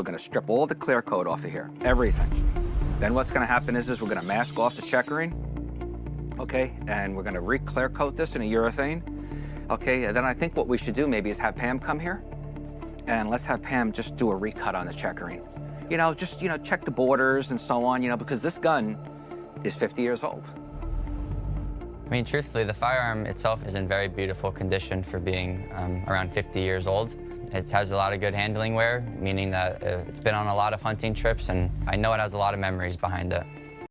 We're gonna strip all the clear coat off of here, everything. Then what's gonna happen is we're gonna mask off the checkering, okay? And we're gonna re-clear coat this in a urethane, okay? And then I think what we should do maybe is have Pam come here, and let's have Pam just do a recut on the checkering. Just check the borders and so on, because this gun is 50 years old. I mean, truthfully, the firearm itself is in very beautiful condition for being around 50 years old. It has a lot of good handling wear, meaning that it's been on a lot of hunting trips, and I know it has a lot of memories behind it.